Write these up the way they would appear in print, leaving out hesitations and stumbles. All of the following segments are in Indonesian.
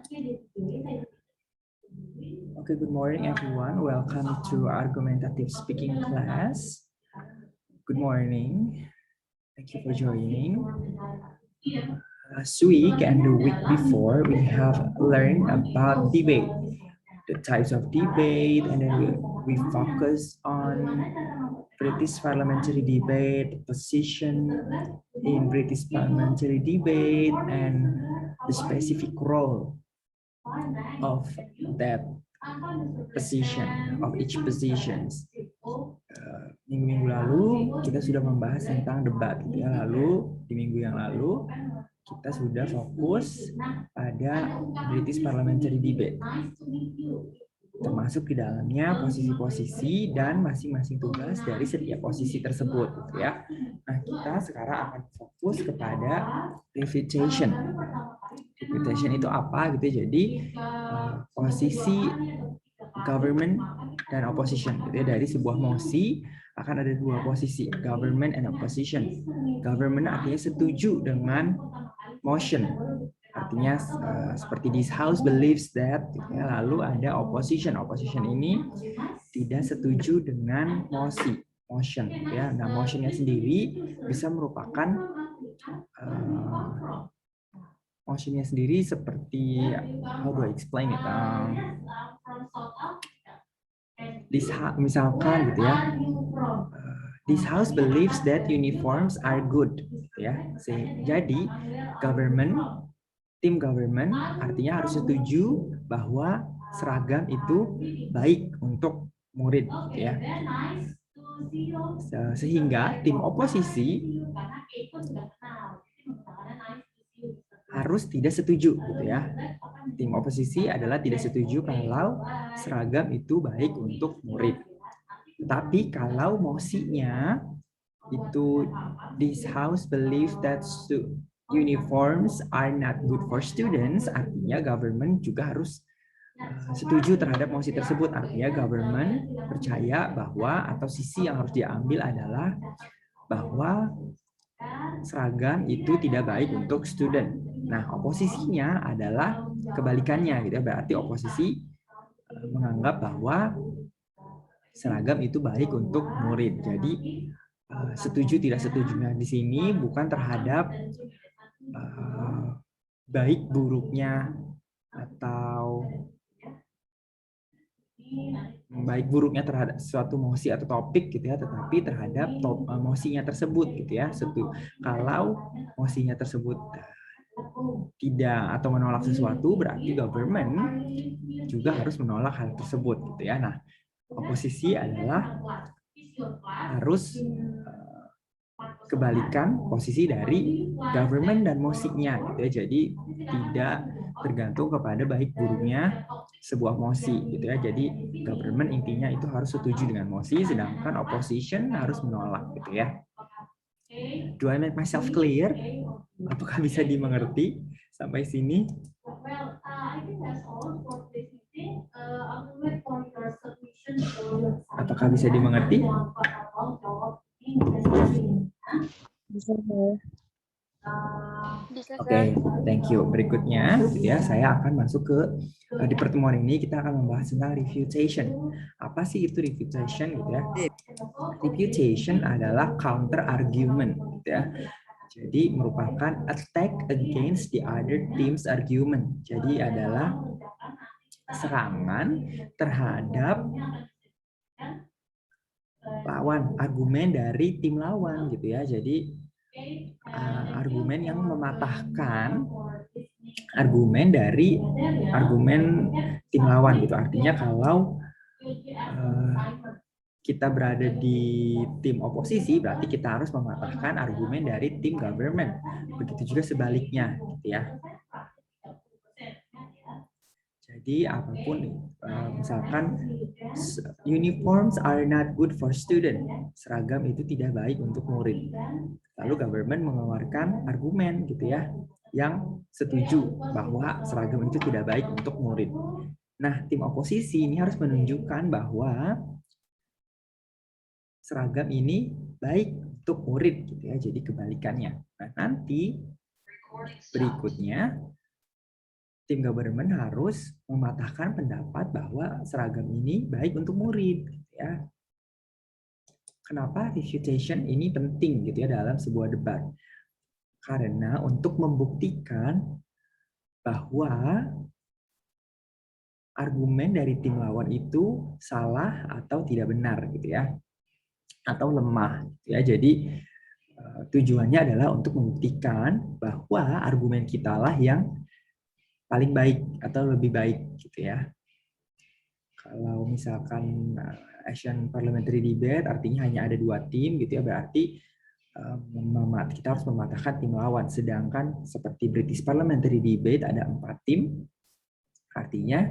Okay, good morning everyone. Welcome to argumentative speaking class. Good morning. Thank you for joining. Last week and the week before, we have learned about debate, the types of debate, and then we focus on British parliamentary debate, position in British parliamentary debate, and the specific role of that position, of each positions. Minggu-minggu lalu kita sudah membahas tentang debat, gitu ya. Lalu di minggu yang lalu kita sudah fokus pada British parliamentary debate, termasuk di dalamnya posisi-posisi dan masing-masing tugas dari setiap posisi tersebut, gitu ya. Nah, kita sekarang akan fokus kepada refutation. Refutation itu apa gitu ya? Jadi posisi government dan opposition, gitu ya. Dari sebuah mosi akan ada dua posisi, government and opposition. Government artinya setuju dengan motion, artinya seperti this house believes that, gitu ya. Lalu ada opposition. Opposition ini tidak setuju dengan motion, gitu ya. Nah, motionnya sendiri bisa merupakan motionnya sendiri seperti, how do I explain it? Misalkan gitu ya, this house believes that uniforms are good, gitu ya. Jadi tim government artinya harus setuju bahwa seragam itu baik untuk murid, gitu ya. Sehingga tim oposisi harus tidak setuju, gitu ya. Tim oposisi adalah tidak setuju kalau seragam itu baik untuk murid. Tapi kalau mosinya itu this house believe that uniforms are not good for students, artinya government juga harus setuju terhadap mosi tersebut. Artinya government percaya bahwa, atau sisi yang harus diambil adalah bahwa seragam itu tidak baik untuk student. Nah, oposisinya adalah kebalikannya, gitu ya. Berarti oposisi menganggap bahwa seragam itu baik untuk murid. Jadi setuju tidak setujunya di sini bukan terhadap baik buruknya atau baik buruknya terhadap suatu mosi atau topik, gitu ya, tetapi terhadap mosinya tersebut, gitu ya. Kalau mosinya tersebut tidak atau menolak sesuatu, berarti government juga harus menolak hal tersebut, gitu ya. Nah, oposisi adalah harus kebalikan posisi dari government dan mosinya, gitu ya. Jadi tidak tergantung kepada baik buruknya sebuah mosi, gitu ya. Jadi government intinya itu harus setuju dengan mosi, sedangkan opposition harus menolak, gitu ya. Do I make myself clear? Apakah bisa dimengerti sampai sini? Apakah bisa dimengerti? Bisa, Oke, thank you. Berikutnya, gitu ya, saya akan masuk ke di pertemuan ini kita akan membahas tentang refutation. Apa sih itu refutation, gitu ya? Refutation adalah counter argument, gitu ya. Jadi merupakan attack against the other team's argument. Jadi adalah serangan terhadap lawan, argumen dari tim lawan, gitu ya. Jadi argumen yang mematahkan argumen dari argumen tim lawan, gitu. Artinya kalau kita berada di tim oposisi, berarti kita harus mematahkan argumen dari tim government. Begitu juga sebaliknya, gitu ya. Jadi apapun, misalkan uniforms are not good for student, seragam itu tidak baik untuk murid. Lalu government mengeluarkan argumen, gitu ya, yang setuju bahwa seragam itu tidak baik untuk murid. Nah, tim oposisi ini harus menunjukkan bahwa seragam ini baik untuk murid, gitu ya. Jadi kebalikannya. Nah, nanti berikutnya tim government harus mematahkan pendapat bahwa seragam ini baik untuk murid, ya. Kenapa refutation ini penting gitu ya dalam sebuah debat? Karena untuk membuktikan bahwa argumen dari tim lawan itu salah atau tidak benar gitu ya, atau lemah gitu ya. Jadi tujuannya adalah untuk membuktikan bahwa argumen kita lah yang paling baik atau lebih baik gitu ya. Kalau misalkan Asian Parliamentary Debate artinya hanya ada 2 tim gitu ya, berarti kita harus mematahkan tim lawan. Sedangkan seperti British Parliamentary Debate ada 4 tim, artinya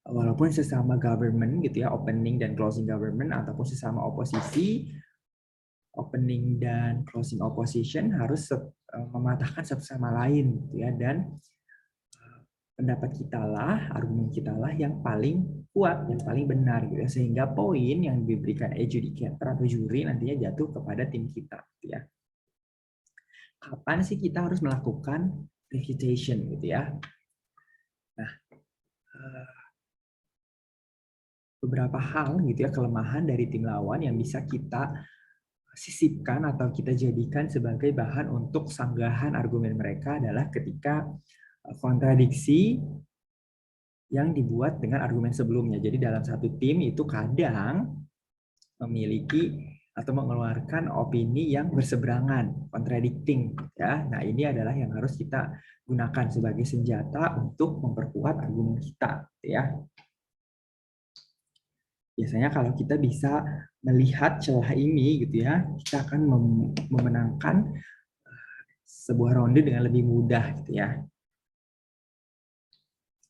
walaupun sesama government gitu ya, opening dan closing government, ataupun sesama oposisi, opening dan closing opposition harus mematahkan satu sama lain gitu ya, dan pendapat kita lah, argumen kita lah yang paling kuat, yang paling benar gitu ya, sehingga poin yang diberikan adjudicator atau juri nantinya jatuh kepada tim kita gitu ya. Kapan sih kita harus melakukan refutation gitu ya? Nah, beberapa hal gitu ya, kelemahan dari tim lawan yang bisa kita sisipkan atau kita jadikan sebagai bahan untuk sanggahan argumen mereka adalah ketika kontradiksi yang dibuat dengan argumen sebelumnya. Jadi dalam satu tim itu kadang memiliki atau mengeluarkan opini yang berseberangan, contradicting ya. Nah, ini adalah yang harus kita gunakan sebagai senjata untuk memperkuat argumen kita ya. Biasanya kalau kita bisa melihat celah ini gitu ya, kita akan memenangkan sebuah ronde dengan lebih mudah gitu ya.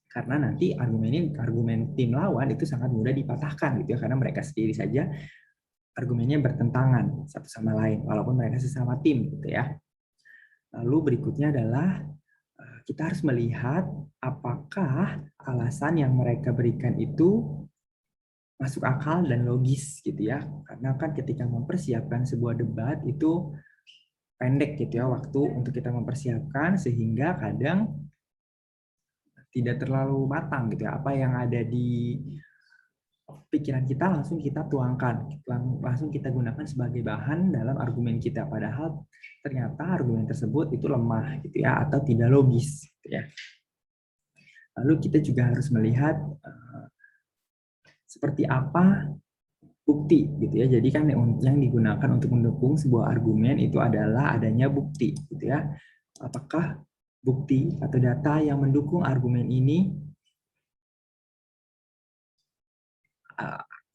Karena nanti argumen tim lawan itu sangat mudah dipatahkan gitu ya, karena mereka sendiri saja argumennya bertentangan satu sama lain walaupun mereka sesama tim gitu ya. Lalu berikutnya adalah kita harus melihat apakah alasan yang mereka berikan itu masuk akal dan logis gitu ya. Karena kan ketika mempersiapkan sebuah debat itu pendek gitu ya waktu untuk kita mempersiapkan, sehingga kadang tidak terlalu matang gitu ya. Apa yang ada di pikiran kita langsung kita tuangkan, langsung kita gunakan sebagai bahan dalam argumen kita, padahal ternyata argumen tersebut itu lemah gitu ya, atau tidak logis gitu ya. Lalu kita juga harus melihat seperti apa bukti gitu ya. Jadi kan yang digunakan untuk mendukung sebuah argumen itu adalah adanya bukti gitu ya. Apakah bukti atau data yang mendukung argumen ini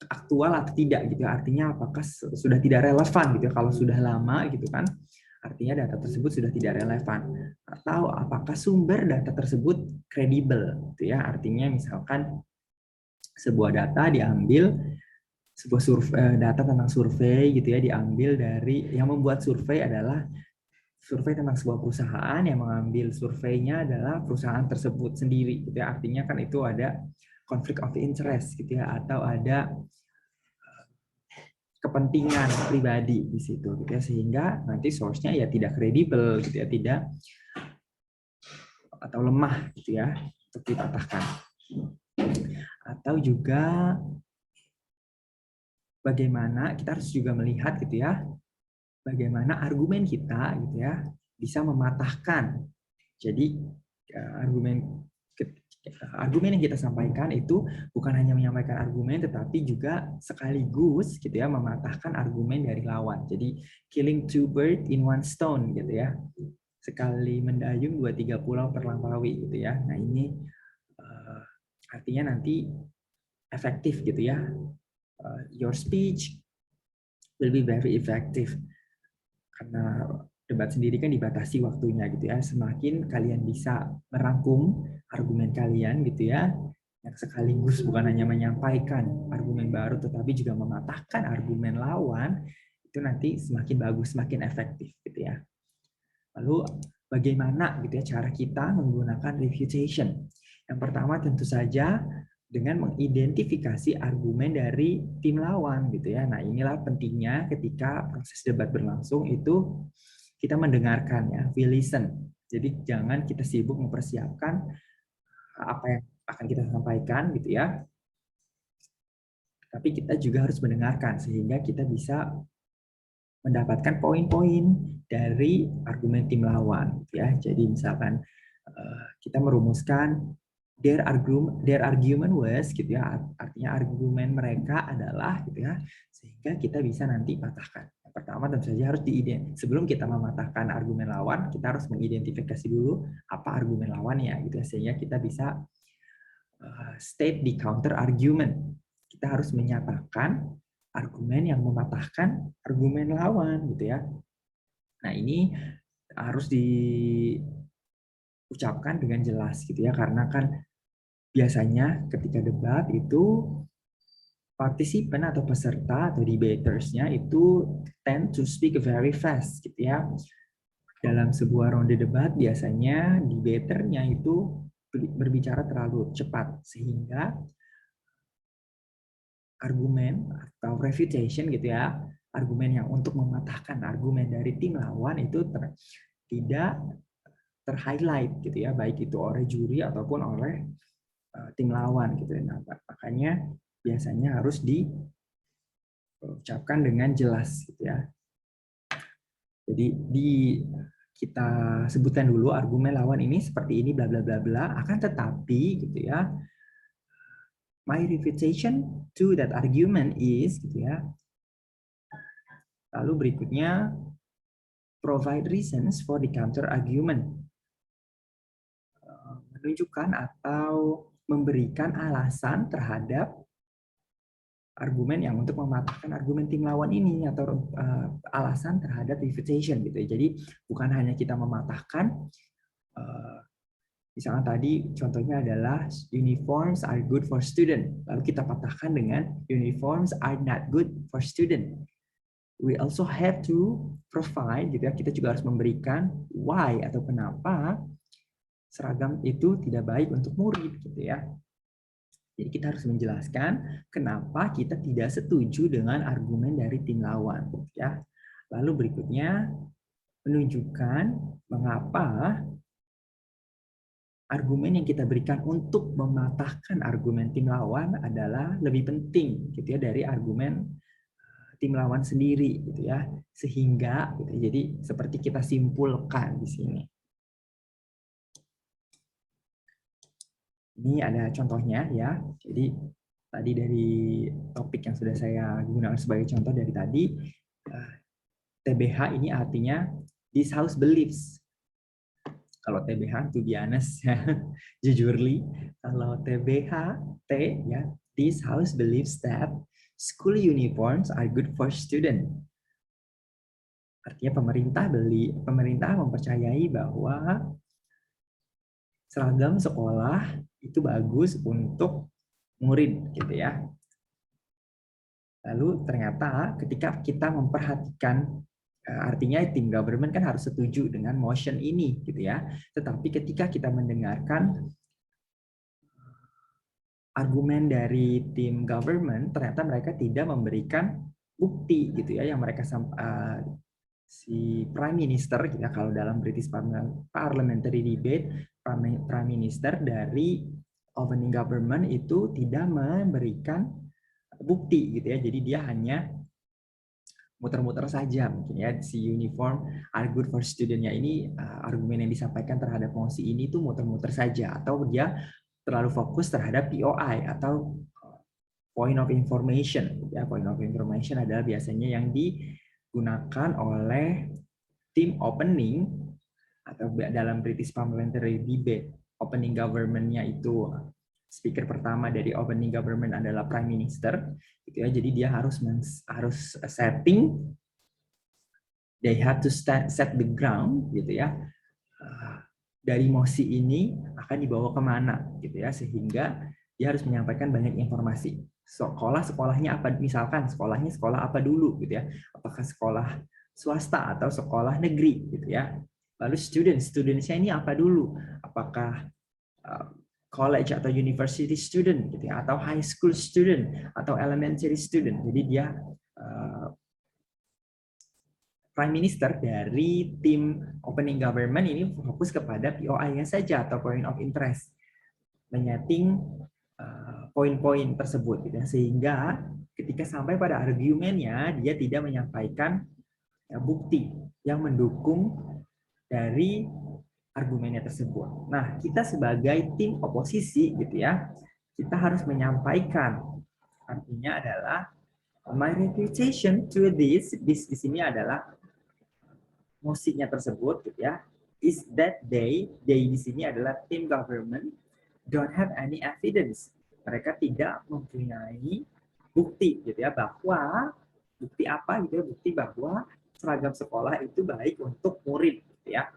aktual atau tidak gitu ya. Artinya apakah sudah tidak relevan gitu ya. Kalau sudah lama gitu kan, artinya data tersebut sudah tidak relevan. Atau apakah sumber data tersebut kredibel gitu ya. Artinya misalkan sebuah data diambil, sebuah data tentang survei gitu ya, diambil dari yang membuat survei adalah survei tentang sebuah perusahaan, yang mengambil surveinya adalah perusahaan tersebut sendiri gitu ya. Artinya kan itu ada conflict of interest gitu ya, atau ada kepentingan pribadi di situ gitu ya, sehingga nanti source-nya ya tidak kredibel gitu ya, tidak atau lemah gitu ya untuk dipatahkan. Atau juga bagaimana kita harus juga melihat gitu ya, bagaimana argumen kita gitu ya bisa mematahkan. Jadi argumen yang kita sampaikan itu bukan hanya menyampaikan argumen, tetapi juga sekaligus gitu ya mematahkan argumen dari lawan. Jadi killing two birds in one stone gitu ya. Sekali mendayung 2-3 pulau terlampaui gitu ya. Nah ini artinya nanti efektif gitu ya. Your speech will be very effective. Karena debat sendiri kan dibatasi waktunya gitu ya. Semakin kalian bisa merangkum argumen kalian gitu ya, yang sekaligus bukan hanya menyampaikan argumen baru tetapi juga mematahkan argumen lawan, itu nanti semakin bagus, semakin efektif gitu ya. Lalu bagaimana gitu ya cara kita menggunakan refutation? Yang pertama tentu saja dengan mengidentifikasi argumen dari tim lawan gitu ya. Nah, inilah pentingnya ketika proses debat berlangsung itu kita mendengarkan ya, we listen. Jadi jangan kita sibuk mempersiapkan apa yang akan kita sampaikan gitu ya. Tapi kita juga harus mendengarkan sehingga kita bisa mendapatkan poin-poin dari argumen tim lawan gitu ya. Jadi misalkan kita merumuskan their argument was gitu ya, artinya argumen mereka adalah gitu ya, sehingga kita bisa nanti patahkan. Yang pertama tentu saja harus sebelum kita mematahkan argumen lawan, kita harus mengidentifikasi dulu apa argumen lawannya gitu ya, sehingga kita bisa state the counter argument. Kita harus menyatakan argumen yang mematahkan argumen lawan gitu ya. Nah, ini harus diucapkan dengan jelas gitu ya, karena kan biasanya ketika debat itu partisipan atau peserta atau debatersnya itu tend to speak very fast gitu ya. Dalam sebuah ronde debat biasanya debaternya itu berbicara terlalu cepat sehingga argumen atau refutation gitu ya, argumen yang untuk mematahkan argumen dari tim lawan itu tidak ter-highlight gitu ya, baik itu oleh juri ataupun oleh tim lawan gitu ya. Nah, makanya biasanya harus diucapkan dengan jelas gitu ya. Jadi kita sebutkan dulu argumen lawan ini seperti ini bla bla bla bla, akan tetapi gitu ya, my refutation to that argument is gitu ya. Lalu berikutnya provide reasons for the counter argument. Menunjukkan atau memberikan alasan terhadap argumen yang untuk mematahkan argumen tim lawan ini atau alasan terhadap refutation gitu ya. Jadi bukan hanya kita mematahkan, misalnya tadi contohnya adalah uniforms are good for student, lalu kita patahkan dengan uniforms are not good for student. We also have to provide gitu ya, kita juga harus memberikan why atau kenapa seragam itu tidak baik untuk murid gitu ya. Jadi kita harus menjelaskan kenapa kita tidak setuju dengan argumen dari tim lawan ya. Lalu berikutnya menunjukkan mengapa argumen yang kita berikan untuk mematahkan argumen tim lawan adalah lebih penting gitu ya dari argumen tim lawan sendiri gitu ya. Sehingga gitu, jadi seperti kita simpulkan di sini. Ini ada contohnya ya. Jadi tadi dari topik yang sudah saya gunakan sebagai contoh dari tadi, TBH ini artinya this house believes. Kalau TBH, to be honest, jujurly, kalau TBH, T ya, this house believes that school uniforms are good for student. Artinya pemerintah mempercayai bahwa seragam sekolah itu bagus untuk murid gitu ya. Lalu ternyata ketika kita memperhatikan, artinya tim government kan harus setuju dengan motion ini gitu ya. Tetapi ketika kita mendengarkan argumen dari tim government, ternyata mereka tidak memberikan bukti gitu ya, yang mereka si prime minister gitu ya, kalau dalam British parliamentary debate, prime minister dari opening government itu tidak memberikan bukti gitu ya, jadi dia hanya muter-muter saja mungkin ya, si uniform are good for student-nya ini argumen yang disampaikan terhadap mosi ini tuh muter-muter saja, atau dia terlalu fokus terhadap POI atau point of information ya. Point of information adalah biasanya yang digunakan oleh tim opening atau dalam British parliamentary debate, opening government-nya itu speaker pertama dari opening government adalah prime minister gitu ya. Jadi dia harus setting, they have to set the ground gitu ya, dari mosi ini akan dibawa kemana gitu ya, sehingga dia harus menyampaikan banyak informasi. Sekolahnya apa, misalkan sekolahnya sekolah apa dulu gitu ya, apakah sekolah swasta atau sekolah negeri gitu ya. Lalu studentsnya ini apa dulu, apakah college atau university student gitu ya, atau high school student atau elementary student. Jadi dia prime minister dari tim opening government ini fokus kepada POI-nya saja atau point of interest. menyeting poin-poin tersebut, gitu ya. Sehingga ketika sampai pada argumennya, dia tidak menyampaikan bukti yang mendukung dari argumennya tersebut. Nah, kita sebagai tim oposisi, gitu ya, kita harus menyampaikan. Artinya adalah my reputation to this di sini adalah musiknya tersebut, gitu ya, is that they di sini adalah team government don't have any evidence. Mereka tidak mempunyai bukti, gitu ya, bahwa bukti apa, gitu ya, bukti bahwa seragam sekolah itu baik untuk murid, gitu ya.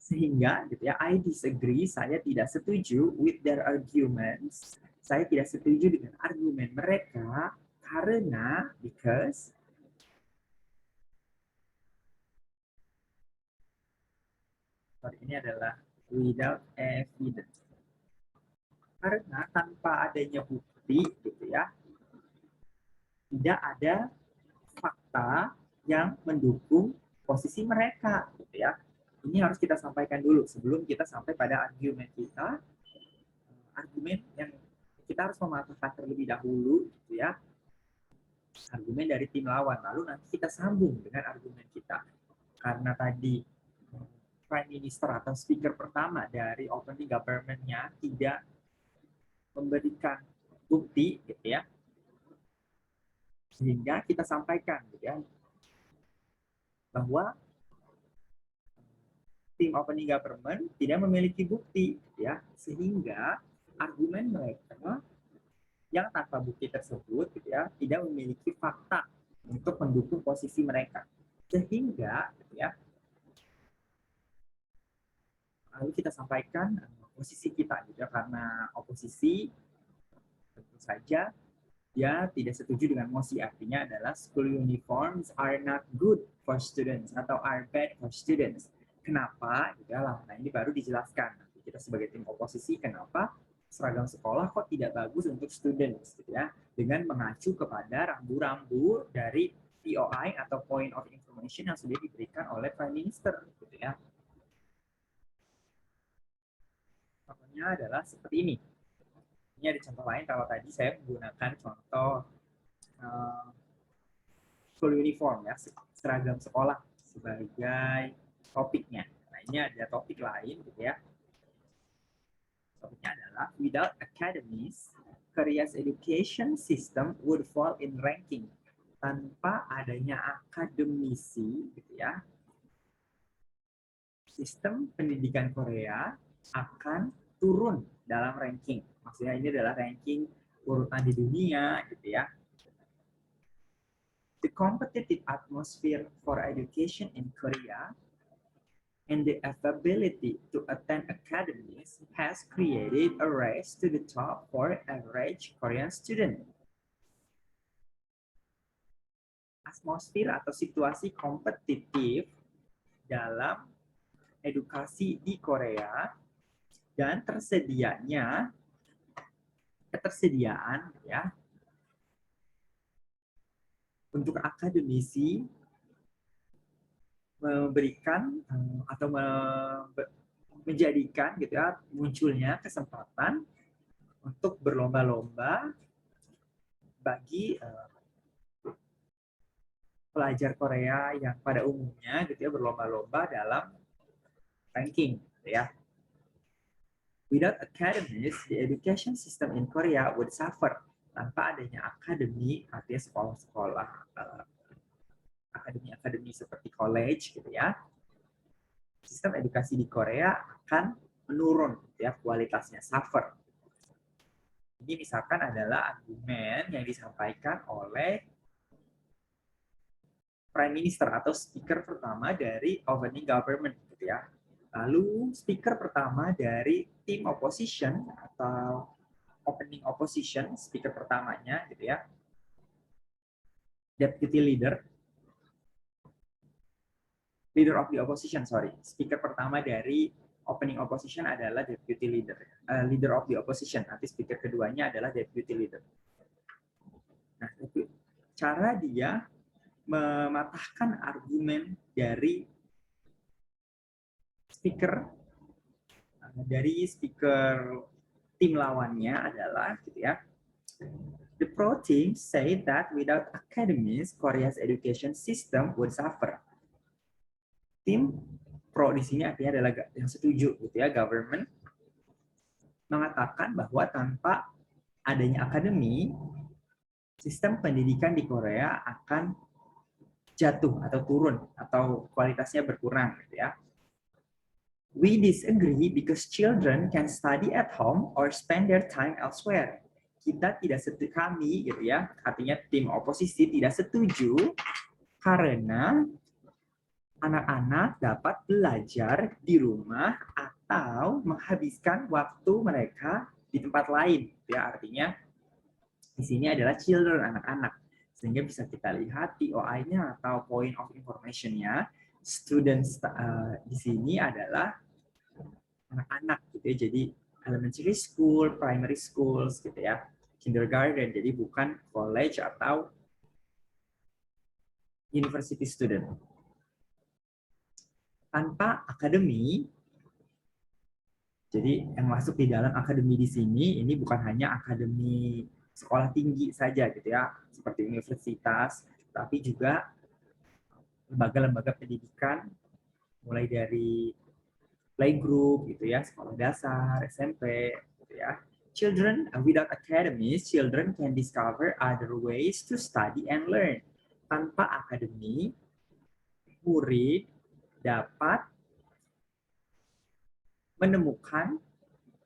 Sehingga, gitu ya, I disagree, saya tidak setuju with their arguments. Saya tidak setuju dengan argumen mereka karena because ini adalah without evidence. Karena tanpa adanya bukti, gitu ya, tidak ada fakta yang mendukung posisi mereka, gitu ya. Ini harus kita sampaikan dulu sebelum kita sampai pada argumen kita. Argumen yang kita harus mematahkan terlebih dahulu, gitu ya, argumen dari tim lawan. Lalu nanti kita sambung dengan argumen kita. Karena tadi Prime Minister atau speaker pertama dari opening government-nya tidak memberikan bukti, gitu ya, sehingga kita sampaikan, gitu ya, bahwa tim opening government tidak memiliki bukti, gitu ya, sehingga argumen mereka yang tanpa bukti tersebut, gitu ya, tidak memiliki fakta untuk mendukung posisi mereka, sehingga, gitu ya, lalu kita sampaikan posisi kita, gitu ya, karena oposisi tentu saja dia tidak setuju dengan mosi, artinya adalah school uniforms are not good for students atau are bad for students. Kenapa? Gitu ya, nah ini baru dijelaskan. Kita sebagai tim oposisi, kenapa seragam sekolah kok tidak bagus untuk students, gitu ya, dengan mengacu kepada rambu-rambu dari POI atau Point of Information yang sudah diberikan oleh Prime Minister, gitu ya. Contohnya adalah seperti ini. Ini ada contoh lain. Kalau tadi saya menggunakan contoh school uniform, ya, seragam sekolah sebagai topiknya. Nah, ini ada topik lain, gitu ya. Topiknya adalah without academies, Korea's education system would fall in ranking. Tanpa adanya akademisi, gitu ya, sistem pendidikan Korea akan turun dalam ranking. Maksudnya ini adalah ranking urutan di dunia, gitu ya. The competitive atmosphere for education in Korea and the availability to attend academies has created a race to the top for average Korean student. Atmosfer atau situasi kompetitif dalam edukasi di Korea dan ketersediaan, ya, untuk akademisi memberikan atau menjadikan, gitu ya, munculnya kesempatan untuk berlomba-lomba bagi pelajar Korea yang pada umumnya, gitu ya, berlomba-lomba dalam ranking, gitu ya. Without academies, the education system in Korea would suffer. Tanpa adanya akademi, artinya sekolah-sekolah akademi-akademi seperti college, gitu ya, sistem edukasi di Korea akan menurun, gitu ya, kualitasnya, suffer. Ini misalkan adalah argumen yang disampaikan oleh Prime Minister atau speaker pertama dari opening government, gitu ya. Lalu speaker pertama dari tim opposition atau opening opposition, speaker pertamanya, gitu ya, deputy leader of the opposition, speaker pertama dari opening opposition adalah deputy leader, leader of the opposition. Nanti speaker keduanya adalah deputy leader. Nah, itu cara dia mematahkan argumen dari speaker dari speaker tim lawannya adalah gitu ya. The pro team say that without academies, Korea's education system would suffer. Tim pro di sini artinya adalah yang setuju gitu ya, government mengatakan bahwa tanpa adanya akademi, sistem pendidikan di Korea akan jatuh atau turun atau kualitasnya berkurang gitu ya. We disagree because children can study at home or spend their time elsewhere. Kita tidak setuju, kami gitu ya, artinya tim oposisi tidak setuju karena anak-anak dapat belajar di rumah atau menghabiskan waktu mereka di tempat lain. Ya, artinya di sini adalah children, anak-anak. Sehingga bisa kita lihat POI-nya atau point of information-nya, students di sini adalah anak-anak gitu ya. Jadi elementary school, primary schools gitu ya, kindergarten. Jadi bukan college atau university student. Tanpa akademi, jadi yang masuk di dalam akademi di sini ini bukan hanya akademi sekolah tinggi saja gitu ya, seperti universitas, tapi juga lembaga-lembaga pendidikan mulai dari playgroup gitu ya, sekolah dasar, SMP gitu ya. Children without academies, children can discover other ways to study and learn. Tanpa akademi, murid dapat menemukan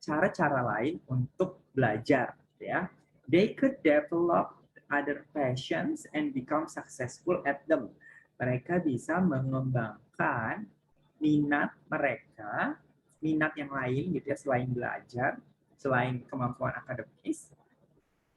cara-cara lain untuk belajar ya. They could develop other passions and become successful at them. Mereka bisa mengembangkan minat mereka, minat yang lain gitu ya, selain belajar, selain kemampuan akademis,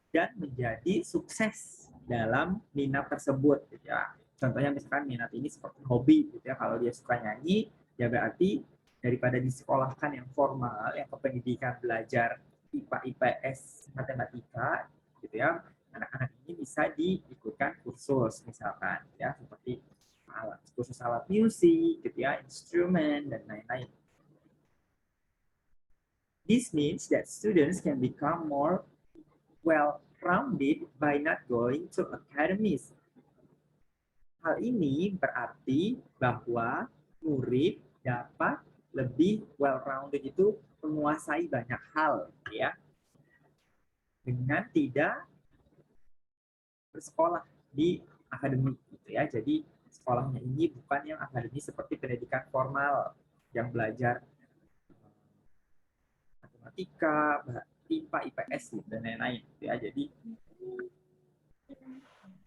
dan menjadi sukses dalam minat tersebut gitu ya. Contohnya misalkan minat ini seperti hobi gitu ya, kalau dia suka nyanyi ya berarti daripada disekolahkan yang formal, yang kependidikan belajar IPA, IPS, matematika gitu ya, anak-anak ini bisa diikutkan kursus misalkan ya, seperti kursus alat musik gitu ya, instrumen dan lain-lain. This means that students can become more well-rounded by not going to academies. Hal ini berarti bahwa murid dapat lebih well-rounded itu menguasai banyak hal ya, dengan tidak bersekolah di akademik gitu ya. Jadi sekolahnya ini bukan yang akademik seperti pendidikan formal yang belajar matematika, IPA, IPS dan lain-lain gitu ya. Jadi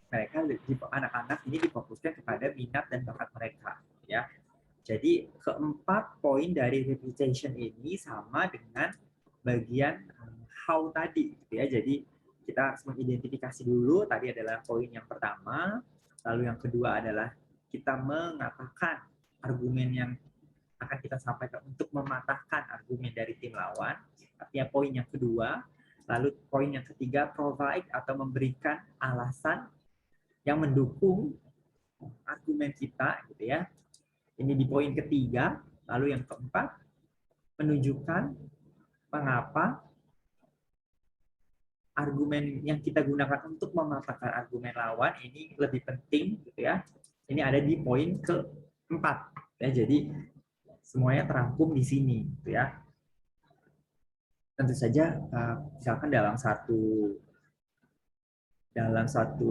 mereka anak-anak ini difokuskan kepada minat dan bakat mereka ya. Jadi keempat poin dari reputation ini sama dengan bagian how tadi gitu ya. Jadi kita harus mengidentifikasi dulu, tadi adalah poin yang pertama, lalu yang kedua adalah kita mengatakan argumen yang akan kita sampaikan untuk mematahkan argumen dari tim lawan, artinya poin yang kedua. Lalu poin yang ketiga, provide atau memberikan alasan yang mendukung argumen kita gitu ya. Ini di poin ketiga. Lalu yang keempat, menunjukkan mengapa argumen yang kita gunakan untuk mematahkan argumen lawan ini lebih penting gitu ya. Ini ada di poin keempat ya. Jadi semuanya terangkum di sini gitu ya. Tentu saja misalkan dalam satu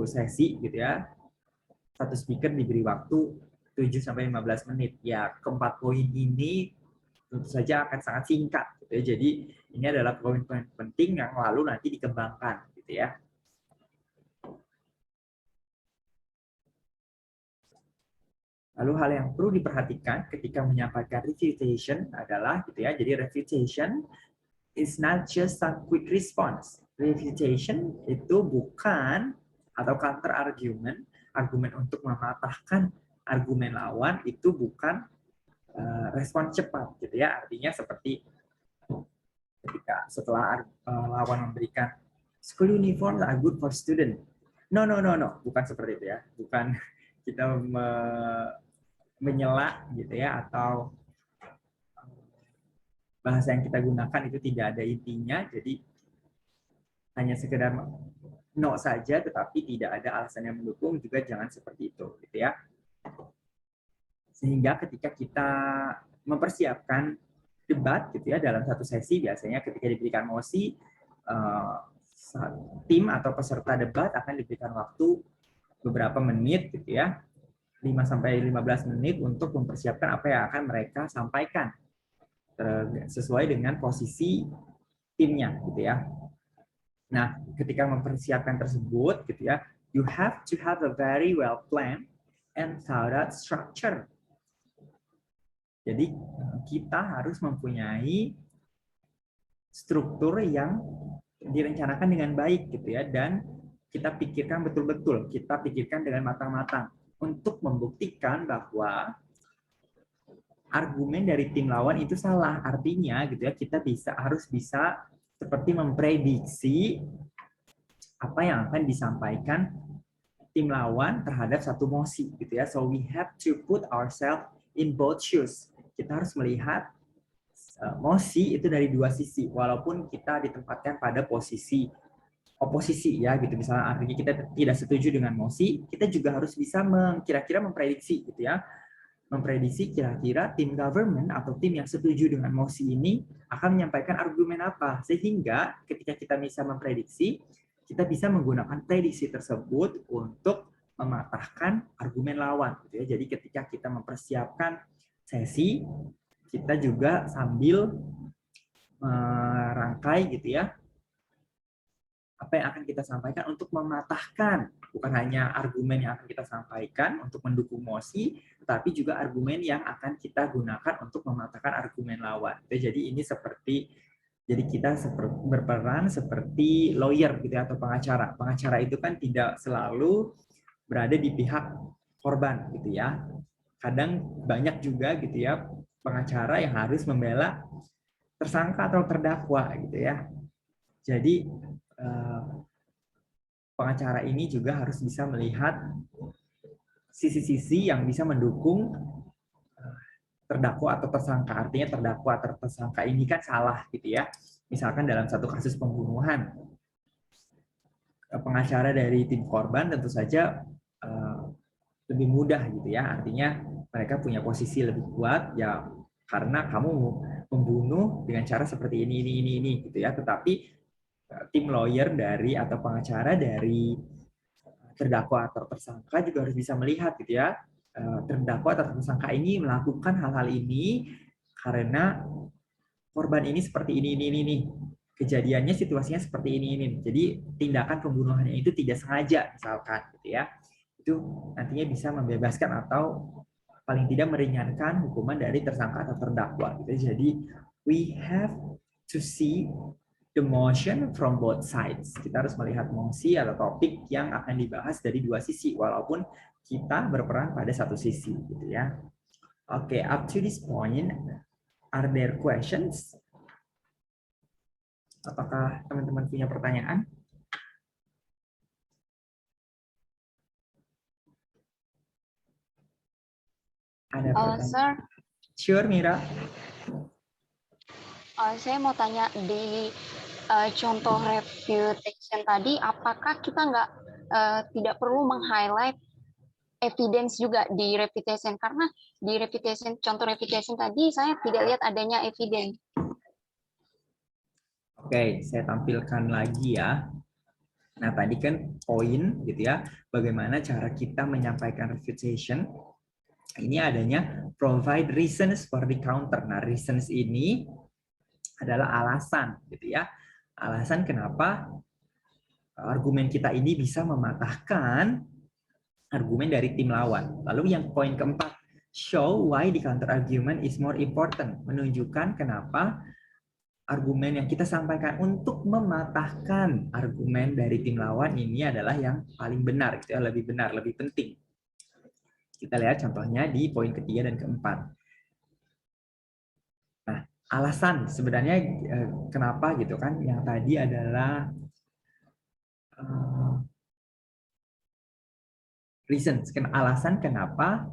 sesi gitu ya, satu speaker diberi waktu 7 sampai 15 menit. Ya, keempat poin ini tentu saja akan sangat singkat gitu ya. Jadi ini adalah poin-poin penting yang lalu nanti dikembangkan gitu ya. Lalu hal yang perlu diperhatikan ketika menyampaikan refutation adalah gitu ya. Jadi refutation is not just a quick response. Refutation itu bukan atau counter argument, argumen untuk mematahkan argumen lawan itu bukan respon cepat gitu ya. Artinya seperti ketika setelah lawan memberikan school uniform are good for student. No, bukan seperti itu ya. Bukan kita menyela gitu ya atau bahasa yang kita gunakan itu tidak ada intinya, jadi hanya sekedar no saja, tetapi tidak ada alasan yang mendukung, juga jangan seperti itu, gitu ya. Sehingga ketika kita mempersiapkan debat, gitu ya, dalam satu sesi, biasanya ketika diberikan mosi, tim atau peserta debat akan diberikan waktu beberapa menit, gitu ya, 5-15 menit untuk mempersiapkan apa yang akan mereka sampaikan sesuai dengan posisi timnya, gitu ya. Nah, ketika mempersiapkan tersebut, gitu ya, you have to have a very well planned and thought out structure. Jadi kita harus mempunyai struktur yang direncanakan dengan baik, gitu ya, dan kita pikirkan betul-betul, kita pikirkan dengan matang-matang untuk membuktikan bahwa argumen dari tim lawan itu salah. Artinya, gitu ya, kita harus bisa seperti memprediksi apa yang akan disampaikan tim lawan terhadap satu mosi, gitu ya. So we have to put ourselves in both shoes. Kita harus melihat mosi itu dari dua sisi, walaupun kita ditempatkan pada posisi oposisi, ya, gitu. Misalnya artinya kita tidak setuju dengan mosi, kita juga harus bisa kira-kira memprediksi, gitu ya, memprediksi kira-kira tim government atau tim yang setuju dengan mosi ini akan menyampaikan argumen apa, sehingga ketika kita bisa memprediksi, kita bisa menggunakan prediksi tersebut untuk mematahkan argumen lawan, gitu ya. Jadi ketika kita mempersiapkan sesi, kita juga sambil merangkai, gitu ya, apa yang akan kita sampaikan untuk mematahkan, bukan hanya argumen yang akan kita sampaikan untuk mendukung mosi, tetapi juga argumen yang akan kita gunakan untuk mematahkan argumen lawan. Jadi ini seperti, jadi kita berperan seperti lawyer, gitu ya, atau pengacara. Pengacara itu kan tidak selalu berada di pihak korban, gitu ya. Kadang banyak juga, gitu ya, pengacara yang harus membela tersangka atau terdakwa, gitu ya. Jadi pengacara ini juga harus bisa melihat sisi-sisi yang bisa mendukung terdakwa atau tersangka. Artinya terdakwa atau tersangka ini kan salah, gitu ya. Misalkan dalam satu kasus pembunuhan, pengacara dari tim korban tentu saja lebih mudah, gitu ya. Artinya mereka punya posisi lebih kuat, ya, karena kamu membunuh dengan cara seperti ini, gitu ya. Tetapi tim lawyer dari atau pengacara dari terdakwa atau tersangka juga harus bisa melihat, gitu ya, terdakwa atau tersangka ini melakukan hal-hal ini karena korban ini seperti ini. Kejadiannya, situasinya seperti ini. Jadi tindakan pembunuhannya itu tidak sengaja, misalkan, gitu ya. Itu nantinya bisa membebaskan atau paling tidak meringankan hukuman dari tersangka atau terdakwa, gitu. Jadi we have to see the motion from both sides. Kita harus melihat mosi atau topik yang akan dibahas dari dua sisi, walaupun kita berperan pada satu sisi, gitu ya. Oke, up to this point, are there questions? Apakah teman-teman punya pertanyaan? Ada pertanyaan? Sure, Mira. Saya mau tanya di contoh refutation tadi, apakah kita tidak perlu meng-highlight evidence juga di refutation? Karena di refutation, contoh refutation tadi saya tidak lihat adanya evidence. Oke, saya tampilkan lagi ya. Nah, tadi kan poin, gitu ya, bagaimana cara kita menyampaikan refutation. Ini adanya provide reasons for the counter. Nah, reasons ini adalah alasan, gitu ya. Alasan kenapa argumen kita ini bisa mematahkan argumen dari tim lawan. Lalu yang poin keempat, show why the counter argument is more important. Menunjukkan kenapa argumen yang kita sampaikan untuk mematahkan argumen dari tim lawan ini adalah yang paling benar, gitu ya, lebih benar, lebih penting. Kita lihat contohnya di poin ketiga dan keempat. Nah, alasan sebenarnya kenapa, gitu kan? Yang tadi adalah reasons, alasan kenapa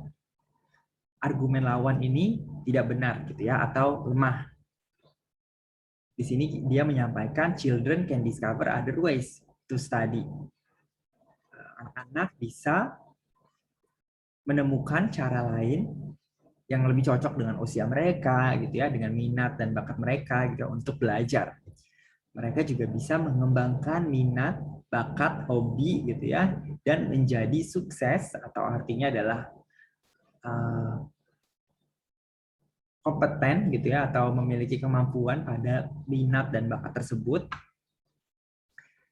argumen lawan ini tidak benar, gitu ya, atau lemah. Di sini dia menyampaikan children can discover other ways to study. Anak-anak bisa menemukan cara lain yang lebih cocok dengan usia mereka gitu ya, dengan minat dan bakat mereka gitu untuk belajar. Mereka juga bisa mengembangkan minat, bakat, hobi gitu ya, dan menjadi sukses atau artinya adalah kompeten gitu ya, atau memiliki kemampuan pada minat dan bakat tersebut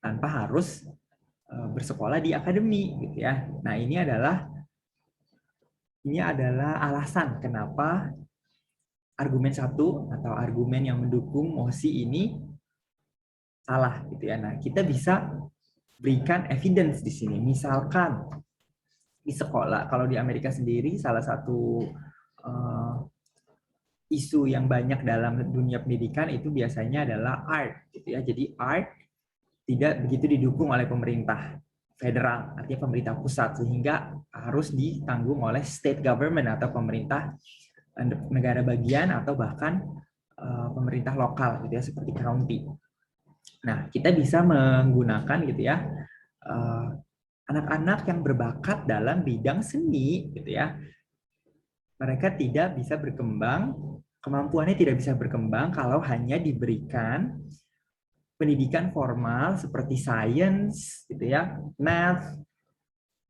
tanpa harus bersekolah di akademi gitu ya. Nah, ini adalah alasan kenapa argumen satu atau argumen yang mendukung mosi ini salah gitu ya. Nah, kita bisa berikan evidence di sini. Misalkan di sekolah, kalau di Amerika sendiri salah satu isu yang banyak dalam dunia pendidikan itu biasanya adalah art gitu ya. Jadi art tidak begitu didukung oleh pemerintah federal, artinya pemerintah pusat, sehingga harus ditanggung oleh state government atau pemerintah negara bagian atau bahkan pemerintah lokal gitu ya, seperti county. Nah, kita bisa menggunakan gitu ya anak-anak yang berbakat dalam bidang seni gitu ya. Mereka tidak bisa berkembang, kemampuannya tidak bisa berkembang kalau hanya diberikan pendidikan formal seperti science gitu ya, math,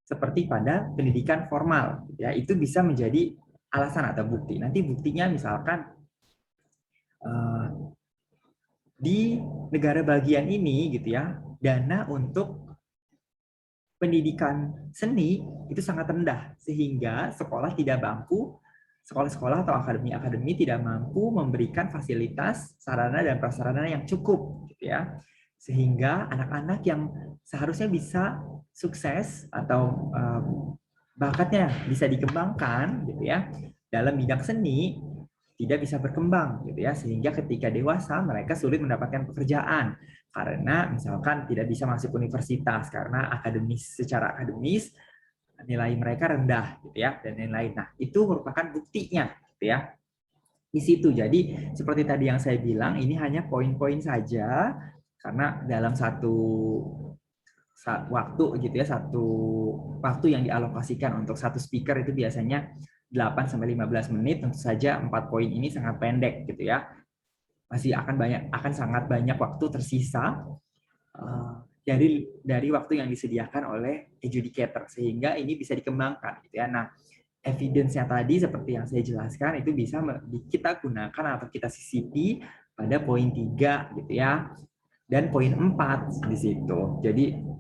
seperti pada pendidikan formal gitu ya. Itu bisa menjadi alasan atau bukti. Nanti buktinya misalkan di negara bagian ini gitu ya, dana untuk pendidikan seni itu sangat rendah sehingga sekolah-sekolah atau akademi-akademi tidak mampu memberikan fasilitas, sarana dan prasarana yang cukup gitu ya. Sehingga anak-anak yang seharusnya bisa sukses atau bakatnya bisa dikembangkan gitu ya dalam bidang seni tidak bisa berkembang gitu ya, sehingga ketika dewasa mereka sulit mendapatkan pekerjaan karena misalkan tidak bisa masuk universitas karena secara akademis nilai mereka rendah gitu ya, dan lain-lain. Nah, itu merupakan buktinya gitu ya di situ. Jadi seperti tadi yang saya bilang, ini hanya poin-poin saja karena dalam satu waktu gitu ya, satu waktu yang dialokasikan untuk satu speaker itu biasanya 8-15 menit. Tentu saja 4 poin ini sangat pendek gitu ya, masih akan sangat banyak waktu tersisa dari waktu yang disediakan oleh adjudicator, sehingga ini bisa dikembangkan gitu ya. Nah, evidence-nya tadi seperti yang saya jelaskan itu bisa kita gunakan atau kita sisipi pada poin 3 gitu ya, dan poin 4 di situ. Jadi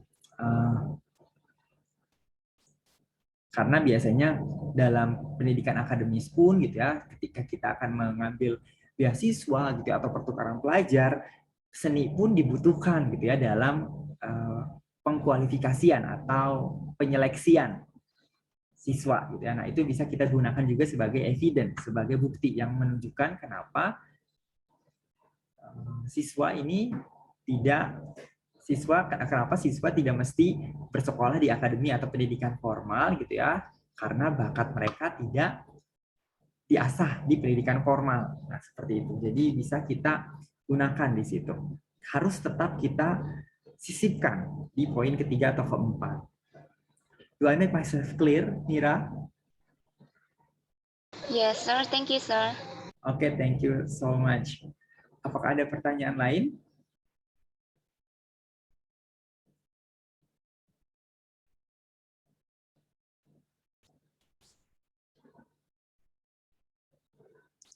karena biasanya dalam pendidikan akademis pun gitu ya, ketika kita akan mengambil beasiswa gitu ya, atau pertukaran pelajar, seni pun dibutuhkan gitu ya dalam pengkualifikasian atau penyeleksian siswa gitu ya. Nah, itu bisa kita gunakan juga sebagai evidence, sebagai bukti yang menunjukkan kenapa kenapa siswa tidak mesti bersekolah di akademi atau pendidikan formal gitu ya, karena bakat mereka tidak diasah di pendidikan formal. Nah, seperti itu. Jadi bisa kita gunakan di situ. Harus tetap kita sisipkan di poin ketiga atau keempat. Do I make myself clear, Mira? Yes, sir. Thank you, sir. Oke, thank you so much. Apakah ada pertanyaan lain?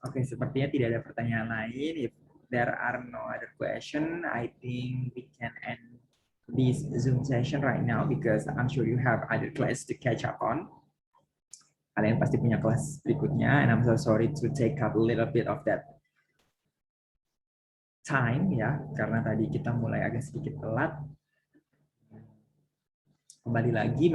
Oke, sepertinya tidak ada pertanyaan lain. If there are no other question, I think we can end this Zoom session right now because I'm sure you have other class to catch up on. Kalian pasti punya kelas berikutnya, and I'm so sorry to take up a little bit of that time ya, karena tadi kita mulai agak sedikit telat. Kembali lagi